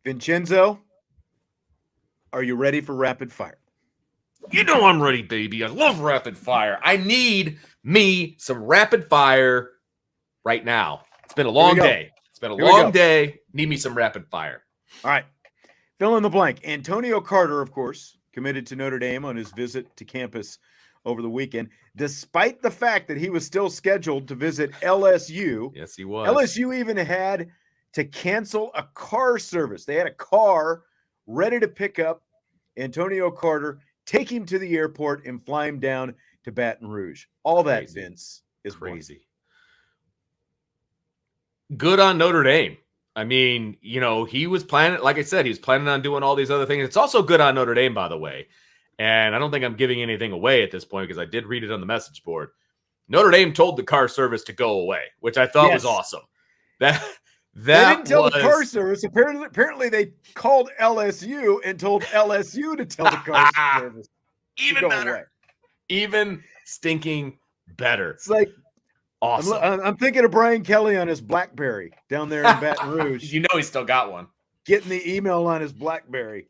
Vincenzo, are you ready for rapid fire? You know I'm ready, baby. I love rapid fire. I need me some rapid fire right now. It's been a long day. It's been a long day. Need me some rapid fire. All right. Fill in the blank. Antonio Carter, of course, committed to Notre Dame on his visit to campus over the weekend, despite the fact that he was still scheduled to visit LSU. Yes, he was. LSU even had to cancel a car service. They had a car ready to pick up Antonio Carter, take him to the airport, and fly him down to Baton Rouge. All that, Vince, is crazy. Good on Notre Dame. I mean, he was planning, like I said, he was planning on doing all these other things. It's also good on Notre Dame, by the way. And I don't think I'm giving anything away at this point because I did read it on the message board. Notre Dame told the car service to go away, which I thought was awesome. They didn't tell the car service. Apparently they called LSU and told LSU to tell the car service. Even better. Away. Even stinking better. It's like, awesome. I'm thinking of Brian Kelly on his BlackBerry down there in Baton Rouge. He's still got one. Getting the email on his BlackBerry.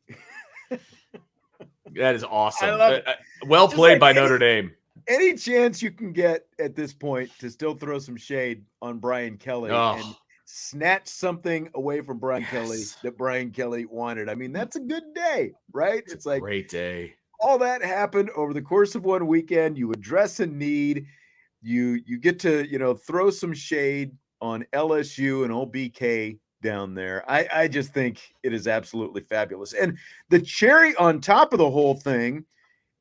That is awesome. I love it. Well played by Notre Dame. Any chance you can get at this point to still throw some shade on Brian Kelly and snatch something away from Brian Kelly that Brian Kelly wanted. I mean, that's a good day, right? It's like great day. All that happened over the course of one weekend. You address a need. You get to, throw some shade on LSU and old BK down there. I just think it is absolutely fabulous. And the cherry on top of the whole thing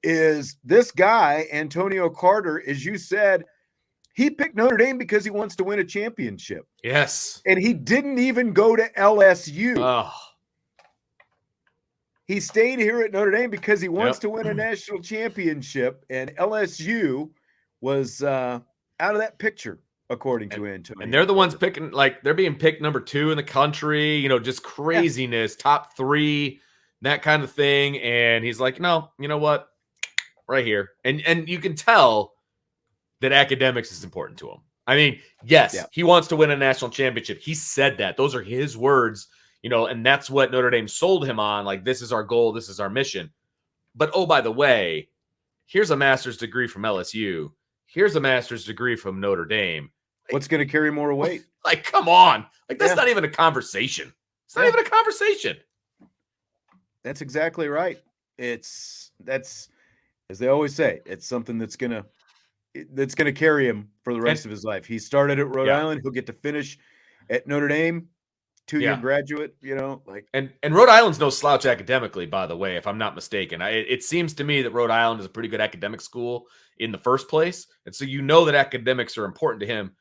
is this guy, Antonio Carter, as you said, he picked Notre Dame because he wants to win a championship. Yes. And he didn't even go to LSU. Oh. He stayed here at Notre Dame because he wants to win a national championship. And LSU was out of that picture, according to Antonio. And they're the ones picking, they're being picked number 2 in the country, just craziness, top 3, that kind of thing. And he's like, no, you know what? Right here. And you can tell that academics is important to him. I mean, yes, he wants to win a national championship. He said that. Those are his words, and that's what Notre Dame sold him on. Like, this is our goal. This is our mission. But, oh, by the way, here's a master's degree from LSU. Here's a master's degree from Notre Dame. What's going to carry more weight? Come on. That's not even a conversation. It's not even a conversation. That's exactly right. That's, as they always say, it's something that's going to carry him for the rest of his life. He started at Rhode Island. He'll get to finish at Notre Dame, 2-year graduate, And Rhode Island's no slouch academically, by the way, if I'm not mistaken. It seems to me that Rhode Island is a pretty good academic school in the first place. And so that academics are important to him.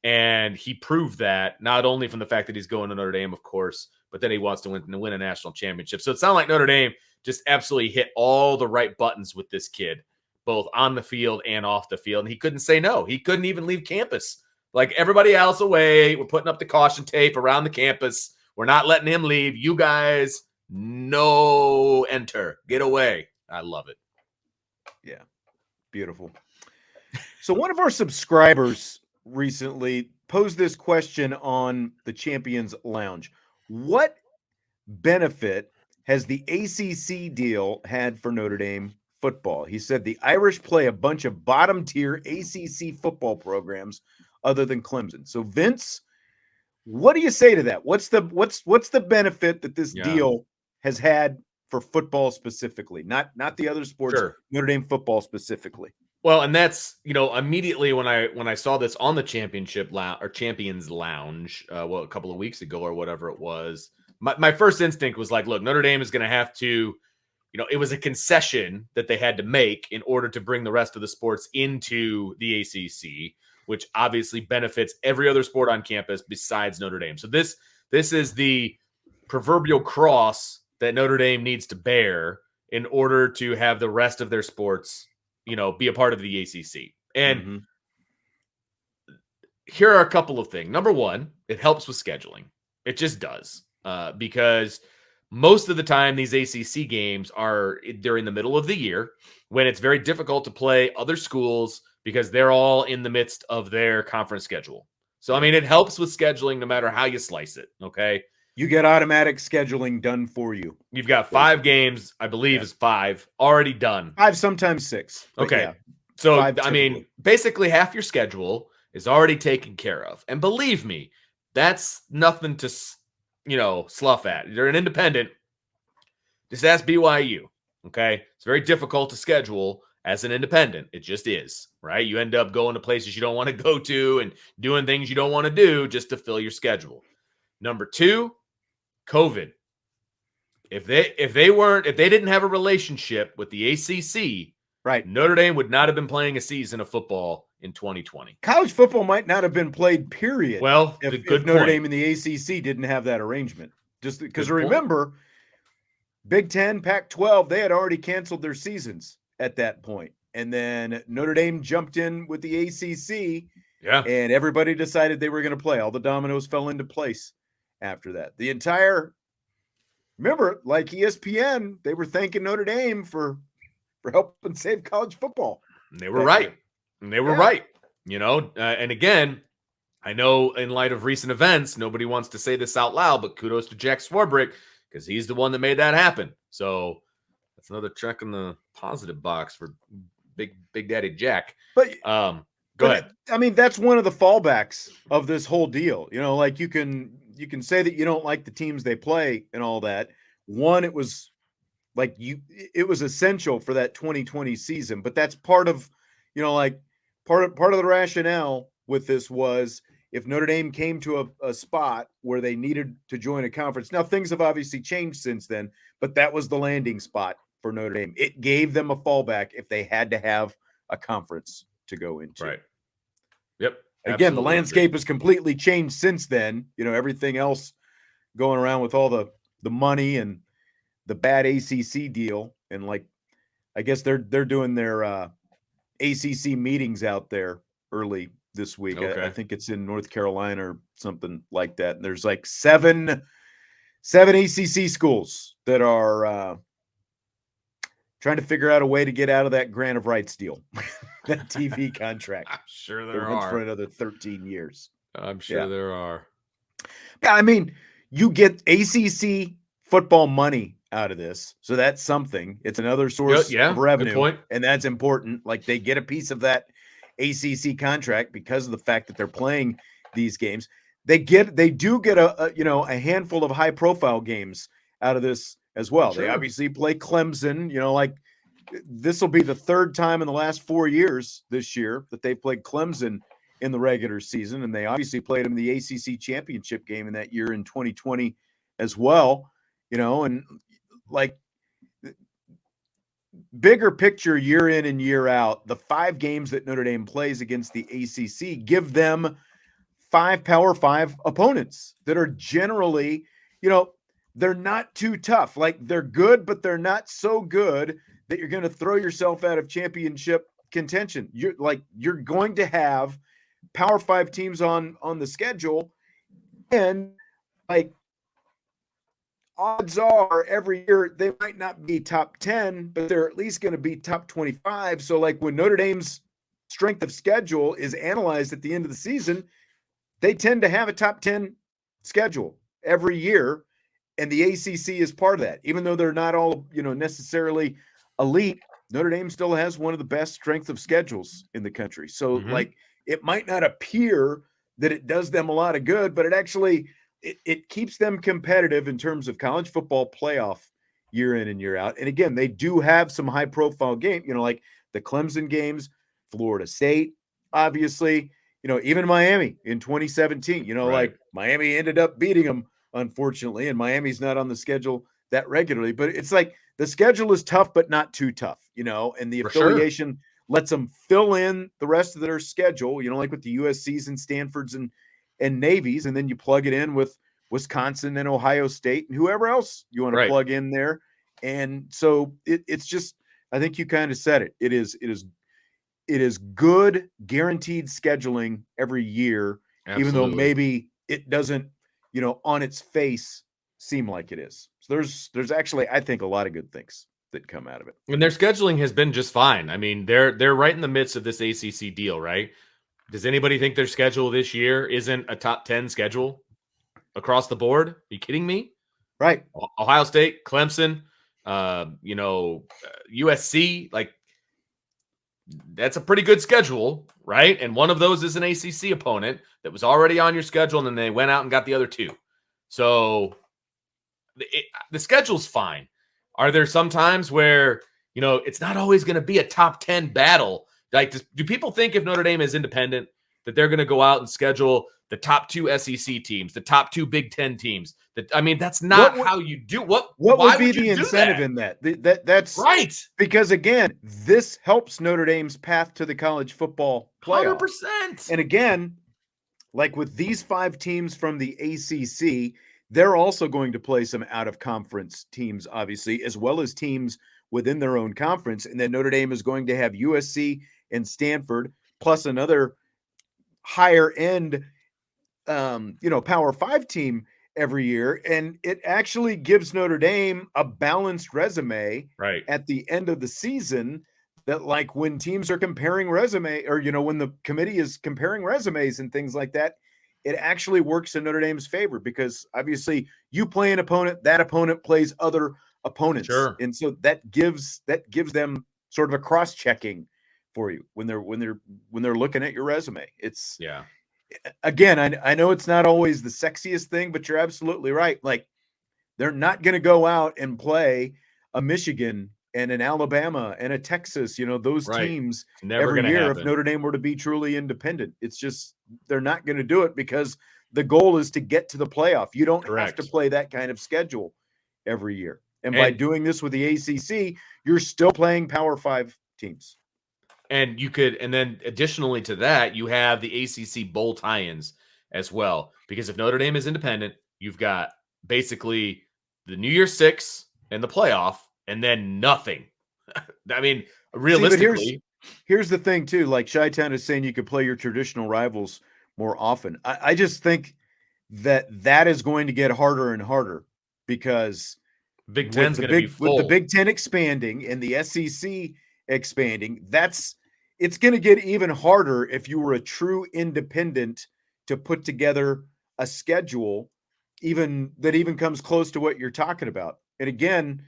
And he proved that not only from the fact that he's going to Notre Dame, of course, but then he wants to win a national championship. So it sounded like Notre Dame just absolutely hit all the right buttons with this kid, both on the field and off the field. And he couldn't say no. He couldn't even leave campus. Like everybody else away, we're putting up the caution tape around the campus. We're not letting him leave. You guys, no enter. Get away. I love it. Yeah. Beautiful. So one of our subscribers recently posed this question on the Champions Lounge. What benefit has the ACC deal had for Notre Dame football? He said the Irish play a bunch of bottom-tier ACC football programs other than Clemson. So Vince, what do you say to that? What's the benefit that this deal has had for football specifically? Not the other sports, Notre Dame football specifically. Well, and that's, immediately when I saw this on the Champions Lounge, a couple of weeks ago or whatever it was, my first instinct was like, look, Notre Dame is going to have to, it was a concession that they had to make in order to bring the rest of the sports into the ACC, which obviously benefits every other sport on campus besides Notre Dame. So this is the proverbial cross that Notre Dame needs to bear in order to have the rest of their sports, be a part of the ACC. And here are a couple of things. Number one, it helps with scheduling. It just does. Because most of the time these ACC games are during the middle of the year when it's very difficult to play other schools because they're all in the midst of their conference schedule. So, I mean, it helps with scheduling no matter how you slice it, okay? You get automatic scheduling done for you. You've got 5 games, I believe is 5, already done. 5, sometimes 6. Okay. Yeah, so, 5 I mean, typically. basically half your schedule is already taken care of. And believe me, that's nothing to, slough at. You're an independent. Just ask BYU. Okay. It's very difficult to schedule as an independent. It just is, right? You end up going to places you don't want to go to and doing things you don't want to do just to fill your schedule. Number 2, COVID. If they didn't have a relationship with the ACC, right, Notre Dame would not have been playing a season of football in 2020. College football might not have been played, period. Well, if Notre Dame and the ACC didn't have that arrangement. Just because remember, Big Ten, Pac-12, they had already canceled their seasons at that point. And then Notre Dame jumped in with the ACC, and everybody decided they were going to play. All the dominoes fell into place after that. Remember, like ESPN, they were thanking Notre Dame for helping save college football. And they were right. And they were right. And again, I know in light of recent events, nobody wants to say this out loud, but kudos to Jack Swarbrick because he's the one that made that happen. So that's another check in the positive box for Big Daddy Jack. But go ahead. I mean, that's one of the fallbacks of this whole deal. Like you can say that you don't like the teams they play and all that. One, it was like it was essential for that 2020 season, but that's part of, part of the rationale with this was if Notre Dame came to a spot where they needed to join a conference. Now things have obviously changed since then, but that was the landing spot for Notre Dame. It gave them a fallback if they had to have a conference to go into. Right. Yep. Again, the landscape has completely changed since then. Everything else going around with all the money and the bad ACC deal. And I guess they're doing their ACC meetings out there early this week. Okay. I think it's in North Carolina or something like that. And there's like seven ACC schools that are trying to figure out a way to get out of that grant of rights deal, that TV contract. I'm sure there are. For another 13 years. I'm sure there are. Yeah, I mean, you get ACC football money out of this, so that's something. It's another source of revenue, and that's important. Like they get a piece of that ACC contract because of the fact that they're playing these games. They do get a handful of high profile games out of this as well. Sure. They obviously play Clemson, like this will be the 3rd time in the last 4 years this year that they played Clemson in the regular season. And they obviously played them in the ACC championship game in that year in 2020 as well, and like bigger picture year in and year out, the 5 games that Notre Dame plays against the ACC give them 5 Power 5 opponents that are generally, they're not too tough. Like they're good, but they're not so good that you're going to throw yourself out of championship contention. You're going to have Power 5 teams on the schedule, and odds are every year they might not be top 10, but they're at least going to be top 25. So when Notre Dame's strength of schedule is analyzed at the end of the season, they tend to have a top 10 schedule every year. And the ACC is part of that. Even though they're not all, necessarily elite, Notre Dame still has one of the best strength of schedules in the country. So it might not appear that it does them a lot of good, but it actually, it keeps them competitive in terms of college football playoff year in and year out. And again, they do have some high profile game, like the Clemson games, Florida State, obviously, even Miami in 2017, like Miami ended up beating them, unfortunately, and Miami's not on the schedule that regularly, but it's like the schedule is tough, but not too tough, and the affiliation lets them fill in the rest of their schedule, like with the USCs and Stanfords and Navies, and then you plug it in with Wisconsin and Ohio State and whoever else you want to plug in there. And so it's just, I think you kind of said it. It is good guaranteed scheduling every year, even though maybe it doesn't, on its face seem like it is. So there's actually, I think, a lot of good things that come out of it. And their scheduling has been just fine. I mean, they're right in the midst of this ACC deal, right? Does anybody think their schedule this year isn't a top 10 schedule? across the board. Are you kidding me? Right. Ohio State, Clemson, USC, like that's a pretty good schedule, right? And one of those is an ACC opponent that was already on your schedule, and then they went out and got the other two. So the schedule's fine. Are there some times where, it's not always going to be a top 10 battle? Like, do people think if Notre Dame is independent that they're going to go out and schedule the top 2 SEC teams, the top 2 Big Ten teams? That's not how you do. What would be the incentive in that? That's right. Because again, this helps Notre Dame's path to the college football playoff. 100%. And again, like with these 5 teams from the ACC, they're also going to play some out-of-conference teams, obviously, as well as teams within their own conference. And then Notre Dame is going to have USC and Stanford, plus another higher-end, Power 5 team every year. And it actually gives Notre Dame a balanced resume at the end of the season, that like when teams are comparing resume, or, when the committee is comparing resumes and things like that, it actually works in Notre Dame's favor, because obviously you play an opponent, that opponent plays other opponents. Sure. And so that gives them sort of a cross-checking for you when they're looking at your resume. It's again, I know it's not always the sexiest thing, but you're absolutely right. Like, they're not going to go out and play a Michigan and an Alabama and a Texas, those teams every year if Notre Dame were to be truly independent. It's just, they're not going to do it, because the goal is to get to the playoff. You don't have to play that kind of schedule every year. And by doing this with the ACC, you're still playing Power 5 teams. And then additionally to that, you have the ACC bowl tie-ins as well. Because if Notre Dame is independent, you've got basically the New Year's Six and the playoff, and then nothing. I mean, realistically. Here's the thing, too. Like Chi-Town is saying, you could play your traditional rivals more often. I just think that is going to get harder and harder, because Big Ten's going to be full. With the Big Ten expanding and the SEC expanding, it's going to get even harder if you were a true independent to put together a schedule that comes close to what you're talking about. And again,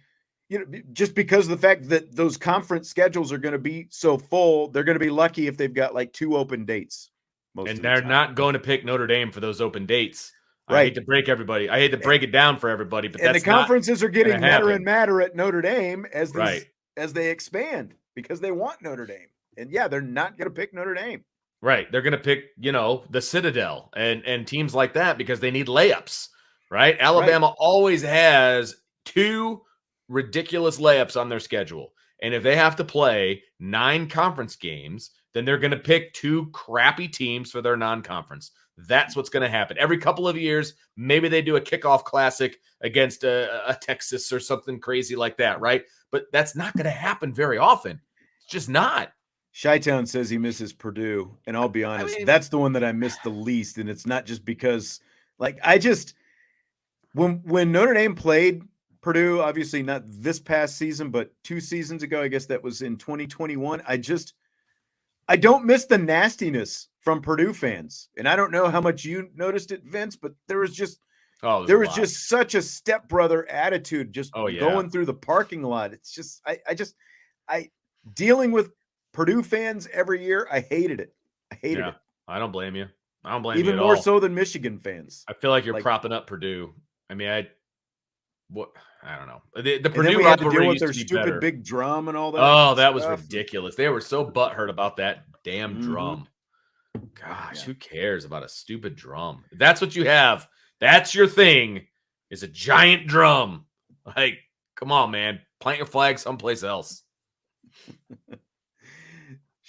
just because of the fact that those conference schedules are going to be so full, they're going to be lucky if they've got like 2 open dates. And they're not going to pick Notre Dame for those open dates. Right. I hate to break everybody. I hate to break it down for everybody, but the conferences are getting madder and madder at Notre Dame as they expand, because they want Notre Dame. And they're not going to pick Notre Dame. Right. They're going to pick, the Citadel and teams like that, because they need layups, right? Alabama always has 2 ridiculous layups on their schedule. And if they have to play 9 conference games, then they're going to pick 2 crappy teams for their non-conference. That's what's going to happen. Every couple of years, maybe they do a kickoff classic against a Texas or something crazy like that, right? But that's not going to happen very often. It's just not. Chi-Town says he misses Purdue, and I'll be honest, that's the one that I miss the least. And it's not just because, like, when Notre Dame played Purdue, obviously not this past season, but 2 seasons ago, I guess that was in 2021. I don't miss the nastiness from Purdue fans. And I don't know how much you noticed it, Vince, but there was just such a stepbrother attitude going through the parking lot. It's just, I dealing with Purdue fans every year, I hated it. I hated it. I don't blame you. I don't blame you even more so than Michigan fans. I feel like you're propping up Purdue. I mean, I don't know. The Purdue rivalry used their to be stupid better. Big drum and all that. Oh, that was ridiculous. They were so butthurt about that damn drum. Gosh, who cares about a stupid drum? If that's what you have, that's your thing, is a giant drum. Like, come on, man. Plant your flag someplace else.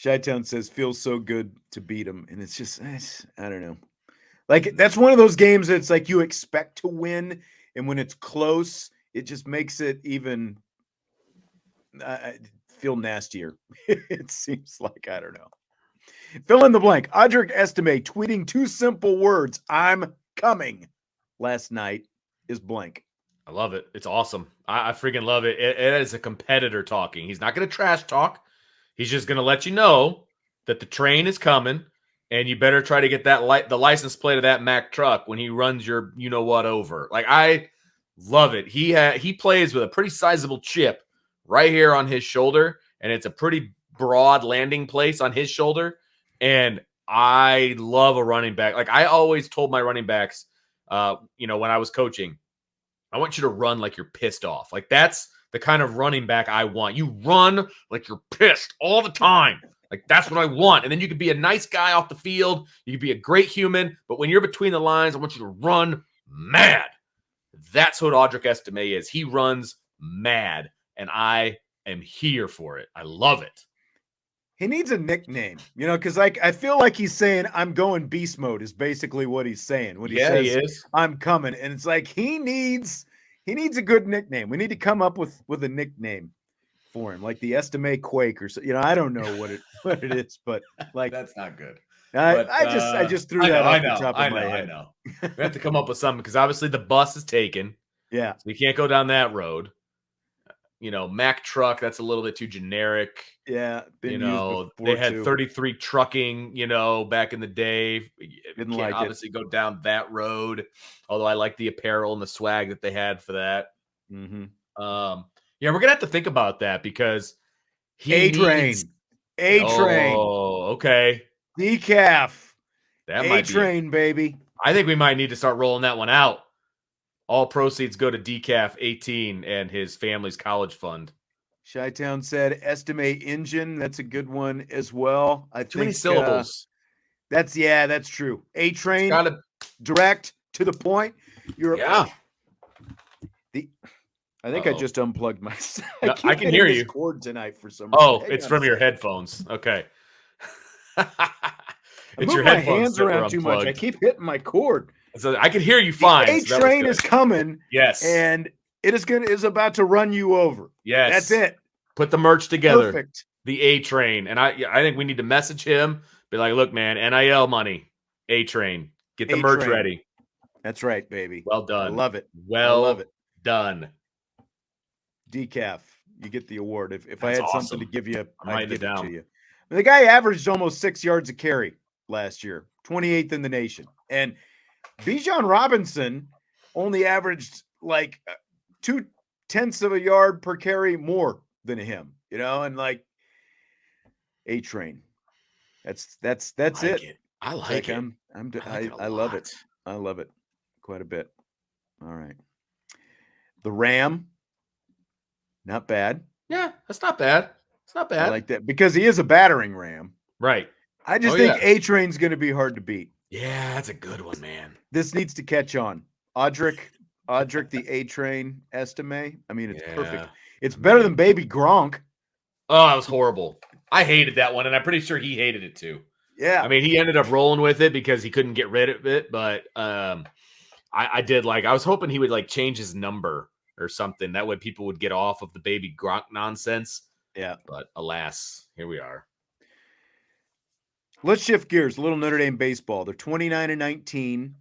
Chi-Town says, feels so good to beat them. And it's just, I don't know. Like, that's one of those games that's like you expect to win. And when it's close, it just makes it even feel nastier. It seems like, I don't know. Fill in the blank. Audric Estimé tweeting 2 simple words, "I'm coming," last night is blank. I love it. It's awesome. I freaking love it. It is a competitor talking. He's not going to trash talk. He's just going to let you know that the train is coming. and you better try to get the license plate of that Mack truck when he runs your you-know-what over. Like, I love it. He plays with a pretty sizable chip right here on his shoulder, and it's a pretty broad landing place on his shoulder, and I love a running back. Like, I always told my running backs, when I was coaching, I want you to run like you're pissed off. Like, that's the kind of running back I want. You run like you're pissed all the time. Like, that's what I want. And then you could be a nice guy off the field. You could be a great human. But when you're between the lines, I want you to run mad. That's what Audric Estime is. He runs mad. And I am here for it. I love it. He needs a nickname, because I feel like he's saying, I'm going beast mode is basically what he's saying. When he says, he is. I'm coming. And it's like he needs a good nickname. We need to come up with a nickname for him, like the Estimate Quake or so. I don't know what it is, but like that's not good. I just threw that off the top of my head. I know. We have to come up with something because obviously the bus is taken. Yeah. So we can't go down that road. Mack truck, that's a little bit too generic. Yeah. They had 33 trucking, back in the day. Didn't like obviously go down that road. Although I like the apparel and the swag that they had for that. Mm-hmm. Yeah, we're gonna have to think about that because A-Train. Oh, okay. Decaf. That might A-Train, baby. I think we might need to start rolling that one out. All proceeds go to Decaf 18 and his family's college fund. Chi-Town said Estimate engine. That's a good one as well. Too many syllables. That's true. A-Train, direct to the point. I think I just unplugged myself. I can hear you. Cord tonight for some reason. Oh, it's from your headphones. Okay. It's your headphones. My hands around too much. I keep hitting my cord. So I can hear you fine. The A-Train is coming. Yes. And it is about to run you over. Yes. That's it. Put the merch together. Perfect. The A-Train. And I think we need to message him. Be like, look, man, NIL money. A-Train. Get the merch ready. That's right, baby. Well done. I love it. Done. Decaf. You get the award. If I had something to give you, I'd give it to you. The guy averaged almost 6 yards a carry last year. 28th in the nation. And Bijan Robinson only averaged like 0.2 of a yard per carry more than him, and like A-Train. That's it. I like it. I love it. I love it quite a bit. All right. The Ram. Not bad. Yeah, that's not bad. It's not bad. I like that because he is a battering ram. Right. I just think A-Train's going to be hard to beat. Yeah, that's a good one, man. This needs to catch on. Audric, the A-Train Estimé. I mean, it's perfect. It's better than Baby Gronk. Oh, that was horrible. I hated that one, and I'm pretty sure he hated it too. Yeah. I mean, he ended up rolling with it because he couldn't get rid of it, but I did I was hoping he would change his number or something. That way people would get off of the Baby Gronk nonsense. Yeah. But alas, here we are. Let's shift gears. A little Notre Dame baseball. They're 29-19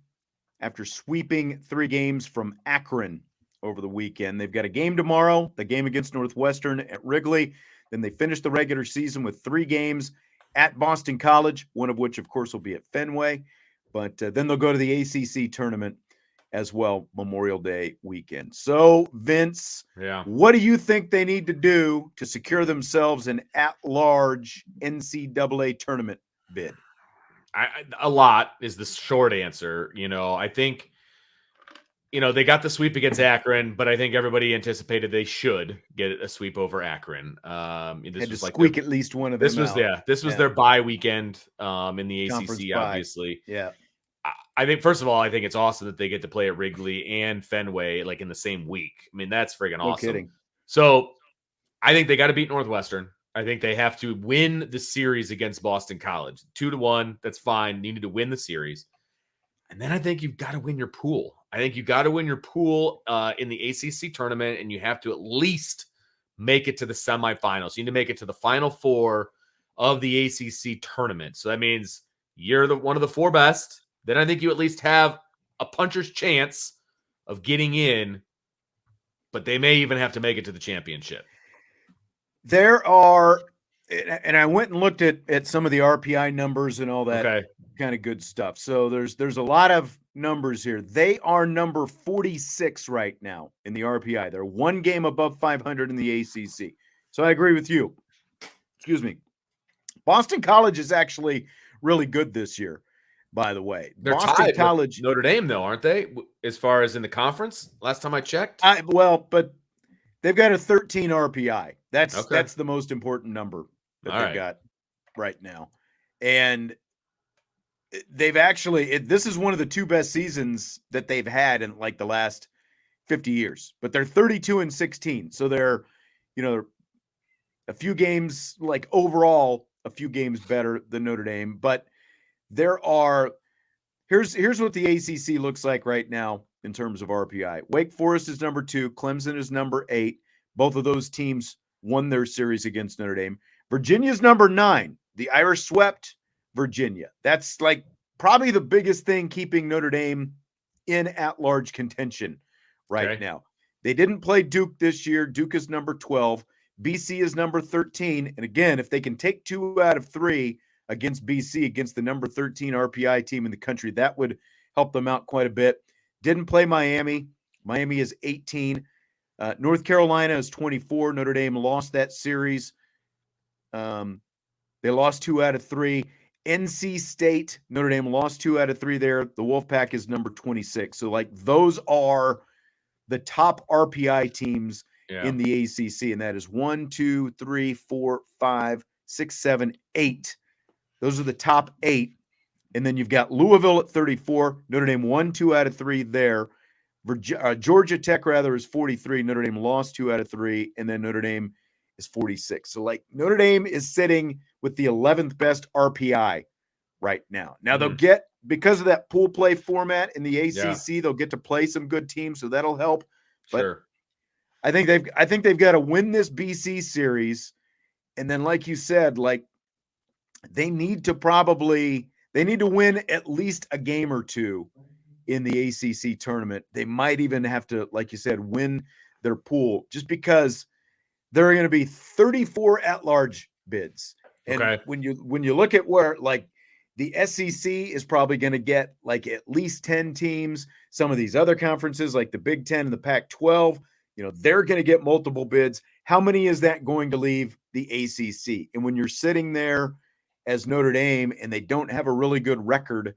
after sweeping 3 games from Akron over the weekend. They've got a game tomorrow, the game against Northwestern at Wrigley. Then they finish the regular season with 3 games at Boston College, one of which, of course, will be at Fenway. But then they'll go to the ACC tournament as well, Memorial Day weekend. So, Vince, what do you think they need to do to secure themselves an at-large NCAA tournament bid? A lot is the short answer. I think, they got the sweep against Akron, but I think everybody anticipated they should get a sweep over Akron. This had to squeak at least one of them. This was their bye weekend in the ACC, obviously. Yeah. I think, first of all, I think it's awesome that they get to play at Wrigley and Fenway in the same week. I mean, that's friggin' awesome. No kidding. So I think they got to beat Northwestern. I think they have to win the series against Boston College. 2-1, that's fine. You need to win the series. And then I think you've got to win your pool. I think you've got to win your pool in the ACC tournament, and you have to at least make it to the semifinals. You need to make it to the Final Four of the ACC tournament. So that means you're one of the 4 best. Then I think you at least have a puncher's chance of getting in, but they may even have to make it to the championship. There are And I went and looked at some of the RPI numbers and all that Okay. kind of good stuff. So there's a lot of numbers here. They are number 46 right now in the RPI. They're one game above 500 in the ACC. So I agree with you. Excuse me. Boston College is actually really good this year, by the way. They're Boston tied College. with Notre Dame, though, aren't they? As far as in the conference, last time I checked. But they've got a 13 RPI. Okay. That's the most important number that All they've right. got right now. And they've actually this is one of the two best seasons that they've had in like the last 50 years. But they're 32-16. So they're a few games, like overall a few games better than Notre Dame, but there are here's what the ACC looks like right now in terms of RPI. Wake Forest is number 2, Clemson is number 8. Both of those teams won their series against Notre Dame. Virginia's number 9. The Irish swept Virginia. That's like probably the biggest thing keeping Notre Dame in at-large contention right now. They didn't play Duke this year. Duke is number 12. BC is number 13. And again, if they can take 2 out of 3 against BC, against the number 13 RPI team in the country, that would help them out quite a bit. Didn't play Miami. Miami is 18. North Carolina is 24. Notre Dame lost that series. They lost 2 out of 3. NC State, Notre Dame lost 2 out of 3 there. The Wolfpack is number 26. So, like, those are the top RPI teams in the ACC, and that is 1, 2, 3, 4, 5, 6, 7, 8. Those are the top 8. And then you've got Louisville at 34. Notre Dame won 2 out of 3 there. Georgia Tech, rather, is 43. Notre Dame lost 2 out of 3. And then Notre Dame is 46. So, like, Notre Dame is sitting with the 11th best RPI right now. Now, they'll get, because of that pool play format in the ACC, they'll get to play some good teams, so that'll help. But I think they've got to win this BC series. And then, like you said, like, they need to win at least a game or two in the ACC tournament. They might even have to, like you said, win their pool, just because there are going to be 34 at-large bids. And when you look at where, like, the SEC is probably going to get like at least 10 teams. Some of these other conferences, like the Big Ten and the Pac-12, they're going to get multiple bids. How many is that going to leave the ACC? And when you're sitting there as Notre Dame and they don't have a really good record,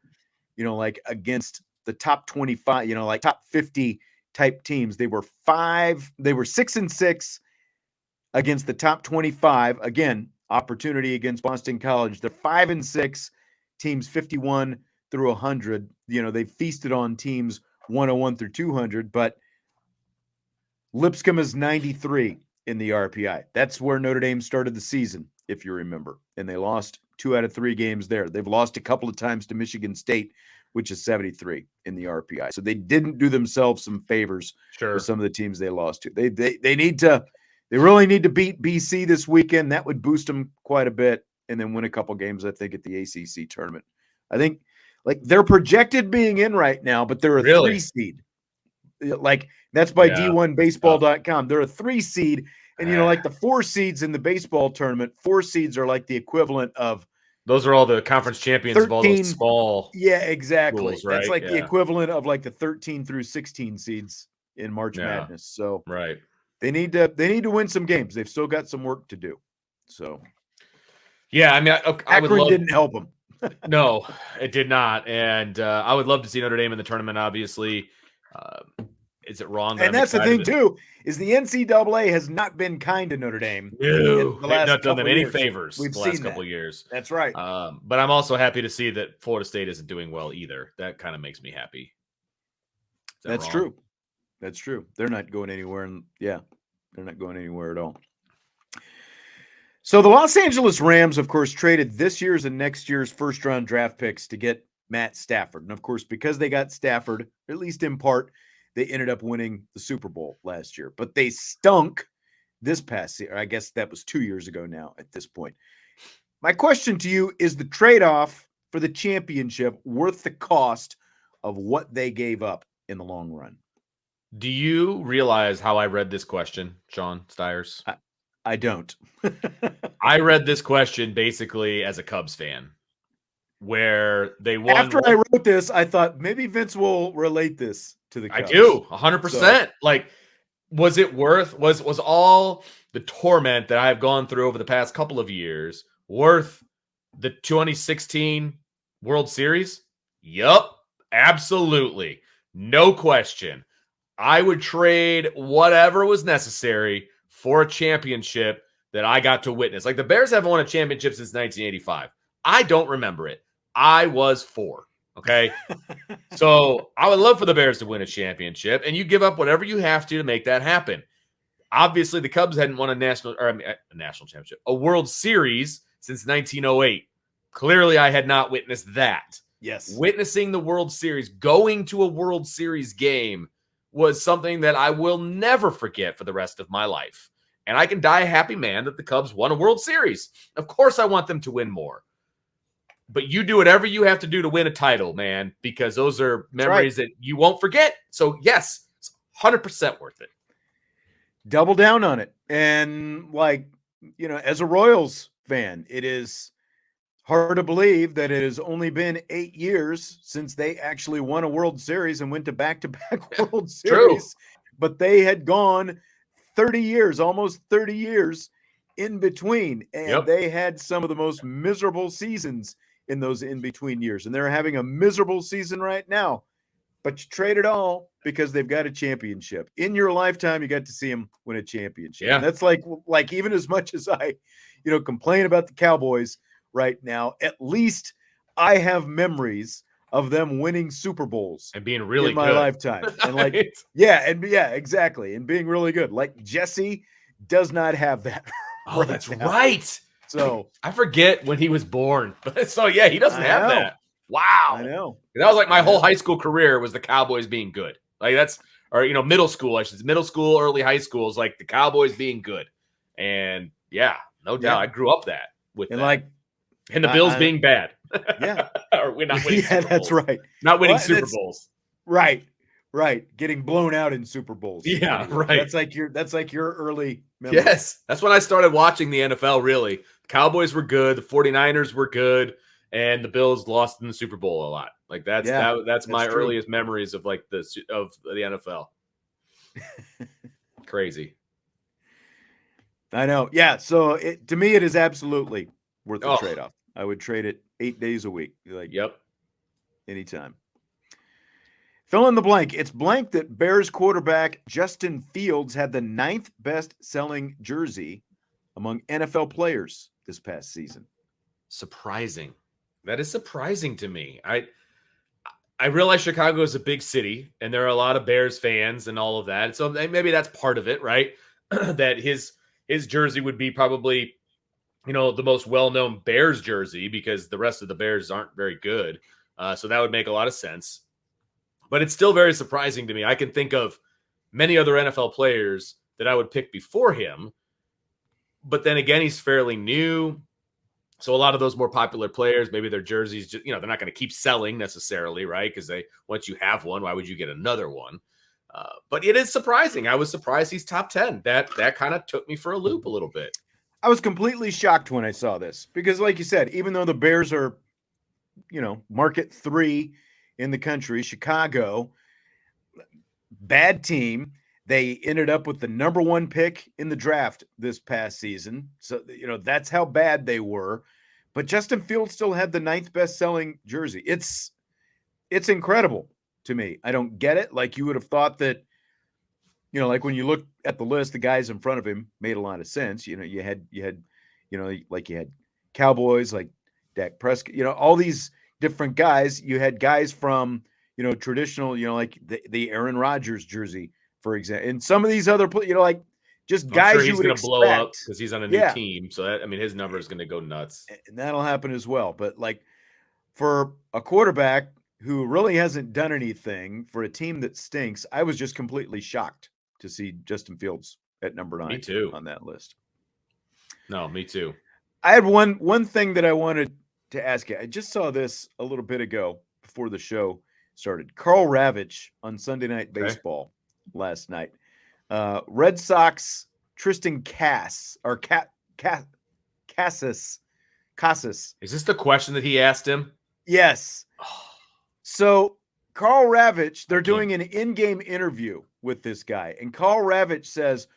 like against the top 25, like top 50 type teams, they were 6-6 against the top 25. Again, opportunity against Boston College. They're 5-6 teams 51 through 100. They feasted on teams 101 through 200, but Lipscomb is 93 in the RPI. That's where Notre Dame started the season, if you remember. And they lost 2 out of 3 games there. They've lost a couple of times to Michigan State, which is 73 in the RPI. So they didn't do themselves some favors with some of the teams they lost to. They really need to beat BC this weekend. That would boost them quite a bit, and then win a couple games, I think, at the ACC tournament. I think, like, they're projected being in right now, but they're a 3 seed. Like, that's by D1baseball.com. They're a 3 seed, and like the 4 seeds in the baseball tournament, 4 seeds are like the equivalent of, those are all the conference champions 13, of all those small. Yeah, exactly. Schools, right? That's like the equivalent of like the 13 through 16 seeds in March Madness. So they need to win some games. They've still got some work to do. So I mean, I would love, didn't help them. No, it did not. And I would love to see Notre Dame in the tournament, obviously. Is it wrong? And that's the thing, too, is the NCAA has not been kind to Notre Dame. No, they've not done them any favors the last couple of years. That's right. But I'm also happy to see that Florida State isn't doing well either. That kind of makes me happy. That's true. That's true. They're not going anywhere. And they're not going anywhere at all. So the Los Angeles Rams, of course, traded this year's and next year's first-round draft picks to get Matt Stafford. And, of course, because they got Stafford, at least in part, they ended up winning the Super Bowl last year. But they stunk this past year. I guess that was 2 years ago now at this point. My question to you, is the trade-off for the championship worth the cost of what they gave up in the long run? Do you realize how I read this question, Sean Stiers? I don't. I read this question basically as a Cubs fan, where they won. After I wrote this, I thought maybe Vince will relate this to the Cubs. I do 100%. Like, was it worth? Was all the torment that I've gone through over the past couple of years worth the 2016 World Series? Yup, absolutely, no question. I would trade whatever was necessary for a championship that I got to witness. Like, the Bears haven't won a championship since 1985. I don't remember it. I was 4. Okay. So I would love for the Bears to win a championship, and you give up whatever you have to make that happen. Obviously, the Cubs hadn't won a national championship, a World Series since 1908. Clearly, I had not witnessed that. Yes. Witnessing the World Series, going to a World Series game was something that I will never forget for the rest of my life. And I can die a happy man that the Cubs won a World Series. Of course, I want them to win more. But you do whatever you have to do to win a title, man, because those are memories that you won't forget. So, yes, it's 100% worth it. Double down on it. And, like, as a Royals fan, it is hard to believe that it has only been 8 years since they actually won a World Series and went to back-to-back World Series. But they had gone 30 years, almost 30 years in between. And they had some of the most miserable seasons in those in-between years. And they're having a miserable season right now. But you trade it all because they've got a championship. In your lifetime, you got to see them win a championship. Yeah. And that's like even as much as I, complain about the Cowboys right now, at least I have memories of them winning Super Bowls and being really in my lifetime. And exactly. And being really good. Like Jesse does not have that. Oh, that's right. So I forget when he was born. So yeah, he doesn't have that. Wow. I know. That was like my whole high school career was the Cowboys being good. Like middle school, middle school, early high school is like the Cowboys being good. And yeah, no doubt. I grew up with that. And the Bills being bad. Yeah. Or we're not winning Super Bowls. That's right. Not winning Super Bowls. Right. Getting blown out in Super Bowls. Yeah, right. That's like your early memory. Yes. That's when I started watching the NFL, really. The Cowboys were good, the 49ers were good, and the Bills lost in the Super Bowl a lot. Like that's my earliest memories of the NFL. Crazy. I know. Yeah. So to me, it is absolutely worth the trade-off. I would trade it 8 days a week. Anytime. Fill in the blank. It's blank that Bears quarterback Justin Fields had the 9th best selling jersey among NFL players this past season. Surprising. That is surprising to me. I realize Chicago is a big city and there are a lot of Bears fans and all of that. So maybe that's part of it, right? That his jersey would be probably, the most well-known Bears jersey because the rest of the Bears aren't very good. So that would make a lot of sense. But it's still very surprising to me. I can think of many other NFL players that I would pick before him. But then again, he's fairly new. So a lot of those more popular players, maybe their jerseys, just, they're not going to keep selling necessarily, right? Because once you have one, why would you get another one? But it is surprising. I was surprised he's top 10. That kind of took me for a loop a little bit. I was completely shocked when I saw this because, like you said, even though the Bears are, market 3 in the country, Chicago, bad team. They ended up with the number 1 pick in the draft this past season. So, that's how bad they were. But Justin Fields still had the 9th best selling jersey. It's incredible to me. I don't get it. Like you would have thought that, like when you look at the list, the guys in front of him made a lot of sense. You had Cowboys, like Dak Prescott, all these different guys. You had guys from, traditional, like the Aaron Rodgers jersey, for example, and some of these other, just guys sure you would expect. He's going to blow up because he's on a new team. So his number is going to go nuts. And that'll happen as well. But like for a quarterback who really hasn't done anything for a team that stinks, I was just completely shocked to see Justin Fields at number 9 on that list. No, me too. I had one thing that I wanted to ask you. I just saw this a little bit ago before the show started. Carl Ravich on Sunday Night Baseball last night. Red Sox Tristan Cassis. Is this the question that he asked him? Yes. So Carl Ravich, they're can't- doing an in-game interview with this guy, and Carl Ravich says,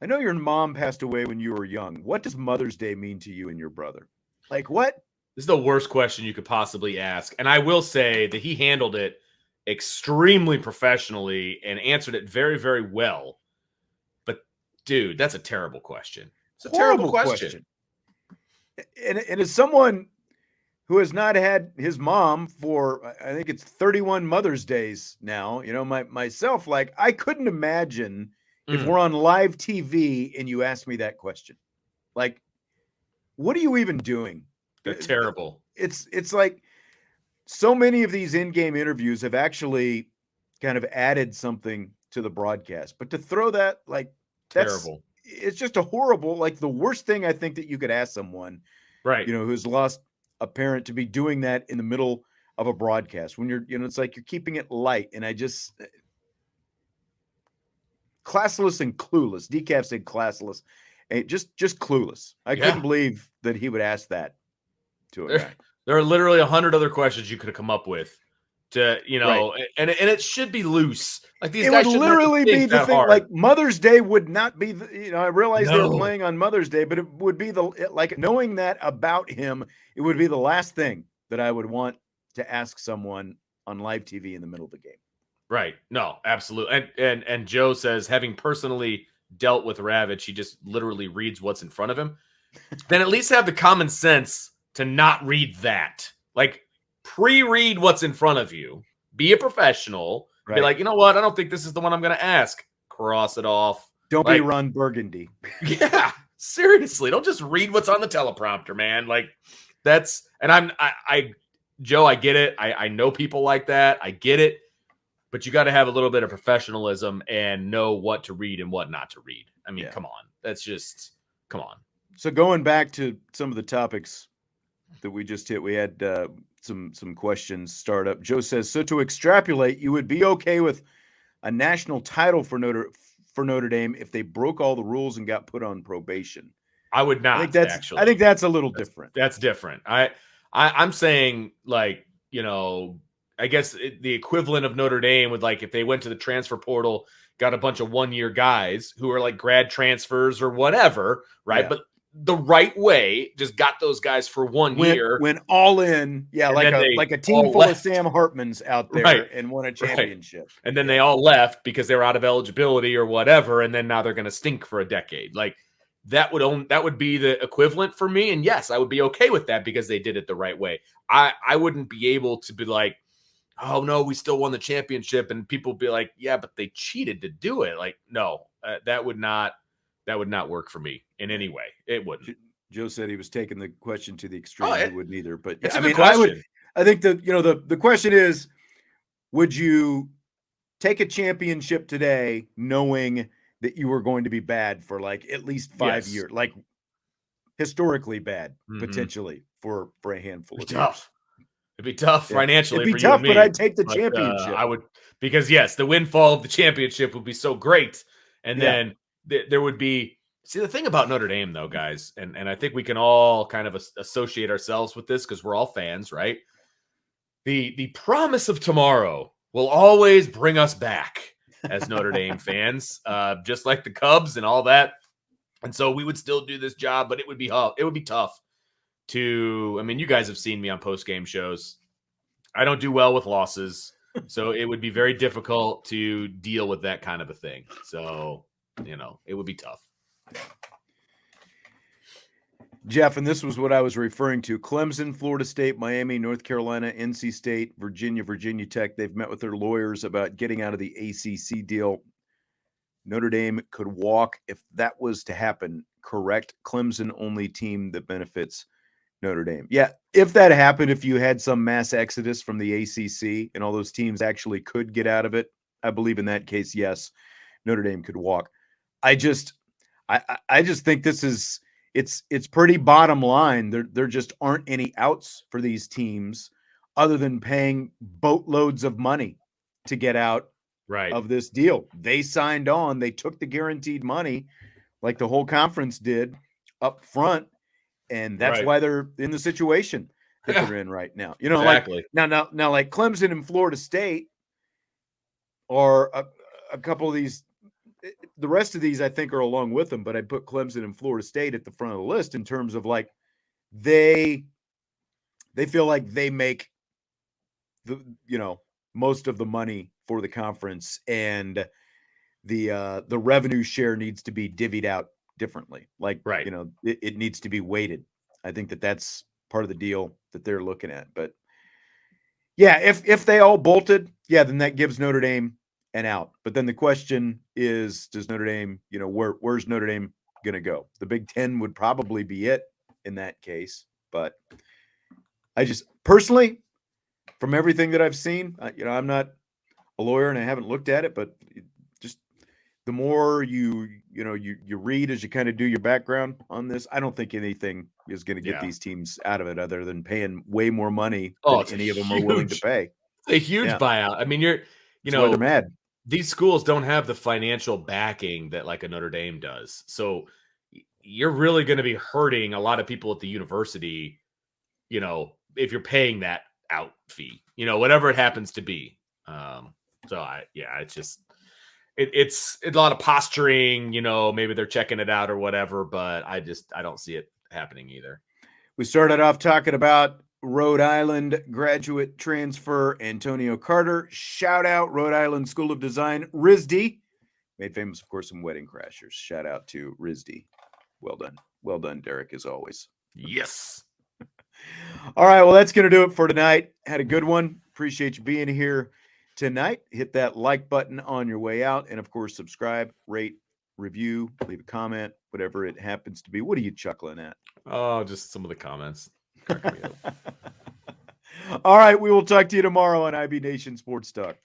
"I know your mom passed away when you were young. What does Mother's Day mean to you and your brother?" Like, what? This is the worst question you could possibly ask. And I will say that he handled it extremely professionally and answered it very, very well. But, dude, that's a terrible question. It's a terrible question. And as someone who has not had his mom for, I think it's 31 Mother's Days now, myself, like, I couldn't imagine if we're on live TV and you ask me that question. Like, what are you even doing? They're terrible. It's like so many of these in-game interviews have actually kind of added something to the broadcast, but to throw that, like, Terrible. It's just a horrible, like, the worst thing I think that you could ask someone, Right. who's lost a parent, to be doing that in the middle of a broadcast when you're, it's like you're keeping it light. And I just, classless and clueless. Decaf said classless, and just clueless. I couldn't believe that he would ask that to a guy. There are literally 100 other questions you could have come up with to, Right. and it should be loose. Like these It guys would shouldn't have to literally be think the that thing. hard. Like, Mother's Day would not be, I realize they were No. playing on Mother's Day, but it would be like, knowing that about him, it would be the last thing that I would want to ask someone on live TV in the middle of the game. Right. No, absolutely. And Joe says, having personally dealt with Ravich, he just literally reads what's in front of him. Then at least have the common sense to not read that. Like, pre-read what's in front of you. Be a professional. Right. Be like, you know what? I don't think this is the one I'm going to ask. Cross it off. Don't be Ron Burgundy. Yeah, seriously. Don't just read what's on the teleprompter, man. Like, that's, and Joe, I get it. I know people like that. I get it. But you got to have a little bit of professionalism and know what to read and what not to read. I mean, come on. That's just, come on. So going back to some of the topics that we just hit, we had some questions start up. Joe says, so to extrapolate, you would be okay with a national title for Notre Dame if they broke all the rules and got put on probation? I would not. I think that's a little different. That's different. I'm saying, like, I guess the equivalent of Notre Dame would, like, if they went to the transfer portal, got a bunch of one-year guys who are like grad transfers or whatever, right? Yeah. But the right way, just got those guys for 1 year. Went all in. Yeah, like a team full of Sam Hartmans out there and won a championship. Right. And then they all left because they were out of eligibility or whatever, and then now they're going to stink for a decade. Like, that would be the equivalent for me. And yes, I would be okay with that because they did it the right way. I wouldn't be able to be like, oh no, we still won the championship, and people be like, yeah, but they cheated to do it. Like, no, that would not work for me in any way. It wouldn't. Joe said he was taking the question to the extreme. I wouldn't either, but it's a good question. I think that, the question is, would you take a championship today knowing that you were going to be bad for, like, at least 5 years, like historically bad, potentially for a handful of years? It'd be tough financially. It'd be tough, but I'd take the championship. I would, because yes, the windfall of the championship would be so great, and then there would be. See, the thing about Notre Dame, though, guys, and I think we can all kind of associate ourselves with this because we're all fans, right? The promise of tomorrow will always bring us back as Notre Dame fans, just like the Cubs and all that. And so we would still do this job, but it would be tough. You guys have seen me on post-game shows. I don't do well with losses, so it would be very difficult to deal with that kind of a thing. So, it would be tough. Jeff, and this was what I was referring to. Clemson, Florida State, Miami, North Carolina, NC State, Virginia Tech. They've met with their lawyers about getting out of the ACC deal. Notre Dame could walk if that was to happen, correct? Clemson only team that benefits Notre Dame. Yeah, if that happened, if you had some mass exodus from the ACC and all those teams actually could get out of it, I believe in that case, yes, Notre Dame could walk. I just think this is it's pretty bottom line. There just aren't any outs for these teams other than paying boatloads of money to get out of this deal. They signed on, they took the guaranteed money. like the whole conference did up front, and that's Right. why they're in the situation that they're in right now. You know, like Exactly. now, like Clemson and Florida State are a couple of these. The rest of these, I think, are along with them, but I put Clemson and Florida State at the front of the list in terms of like they feel like they make the most of the money for the conference, and the revenue share needs to be divvied out differently. Like, Right. it needs to be weighted. I think that's part of the deal that they're looking at. But yeah, if they all bolted, yeah, then that gives Notre Dame an out. But then the question is, does Notre Dame, where's Notre Dame going to go? The Big Ten would probably be it in that case. But I just personally, from everything that I've seen, I'm not a lawyer and I haven't looked at it, but just the more you read as you kind of do your background on this, I don't think anything is going to get Yeah. these teams out of it other than paying way more money Oh, than it's any of them are willing to pay. a huge Yeah, buyout. I mean, that's why they're mad. these schools don't have the financial backing that like a Notre Dame does. So you're really going to be hurting a lot of people at the university, if you're paying that out fee, whatever it happens to be. It's just, it's a lot of posturing, maybe they're checking it out or whatever, but I don't see it happening either. We started off talking about Rhode Island graduate transfer Antonio Carter. Shout out Rhode Island School of Design, RISD. Made famous, of course, some wedding crashers. Shout out to RISD. Well done. Well done, Derek, as always. Yes. All right, well, that's going to do it for tonight. Had a good one. Appreciate you being here tonight. Hit that like button on your way out. And, of course, subscribe, rate, review, leave a comment, whatever it happens to be. What are you chuckling at? Oh, just some of the comments. All right, we will talk to you tomorrow on IB Nation Sports Talk.